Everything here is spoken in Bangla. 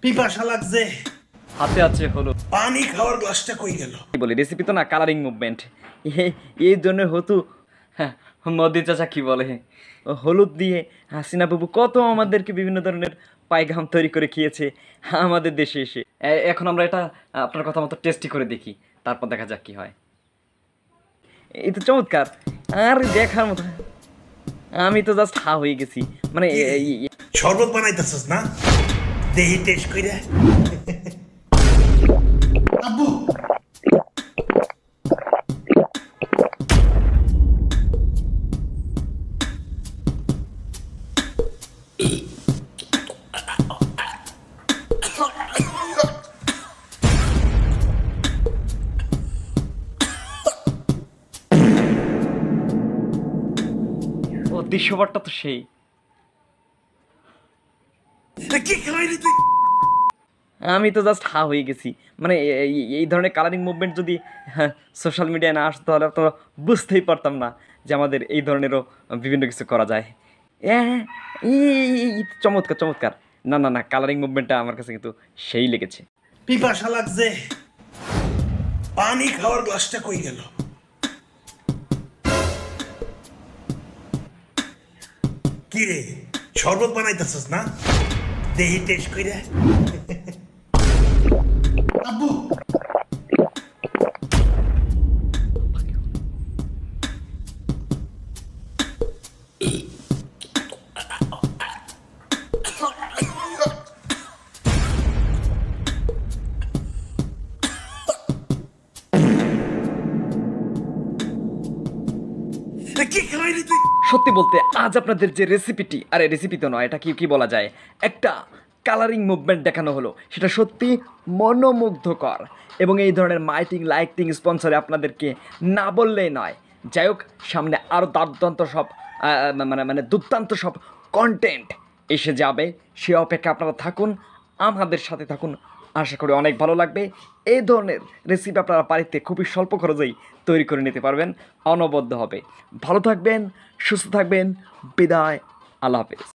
পিপাসা লাগছে, হাতে আছে হলো পানি খাওয়ার গ্লাসটা কই গেল? কি বলে রেসিপি তো না, কালারিং মুভমেন্ট। এই জন্য হতু হ্যাঁ, মোদি চাচা কি বলে, হলুদ দিয়ে হাসিনা বাবু কত আমাদেরকে বিভিন্ন ধরনের পায়গাম তৈরি করে খেয়েছে আমাদের দেশে এসে। এখন আমরা এটা আপনার কথা মতো টেস্টি করে দেখি, তারপর দেখা যাক কি হয়। এই তো চমৎকার, আর দেখার মতো। আমি তো জাস্ট হা হয়ে গেছি, মানে শরবত বানাইতেছস না? দেহি টেস্ট কইরা। আব্বু ও দৃশ্যপটটা তো সেই। কি খাওয়াইলি তুই? আমি তো জাস্ট হা হয়ে গেছি, মানে এই ধরনের কালারিং মুভমেন্ট যদি সোশ্যাল মিডিয়ায় না আসতো তাহলে তো বুঝতেই পারতাম না যে আমাদের এই ধরনেরও বিভিন্ন কিছু করা যায়। হ্যাঁ, চমৎকার চমৎকার। না না না, কালারিং মুভমেন্টটা আমার কাছে কিন্তু সেই লেগেছে। পিপাসা লাগছে, পানি খাওয়ার গ্লাসটা কই গেল? কি রে, শরবত বানাইতেছস না? দেহি টেস্ট কইরা। আব্বু কি খাওয়াইলি তুই? সত্যি বলতে আজ আপনাদের যে রেসিপিটি, আরে রেসিপি তো নয়, এটা কি কি বলা যায়, একটা কালারিং মুভমেন্ট দেখানো হলো, সেটা সত্যি মনোমুগ্ধকর। এবং এই ধরনের মাইটিং লাইটিং স্পন্সরে আপনাদেরকে না বললেই নয়। যাই হোক, সামনে আরও দুর্দান্ত সব মানে দুর্দান্ত সব কন্টেন্ট এসে যাবে, সে অপেক্ষা আপনারা থাকুন, আমাদের সাথে থাকুন। আশা করি অনেক ভালো লাগবে। এই ধরনের রেসিপি আপনারা বাড়িতে খুবই স্বল্প খরচেই তৈরি করে নিতে পারবেন, অনবদ্য হবে। ভালো থাকবেন, সুস্থ থাকবেন, বিদায়, আল্লাহ হাফেজ।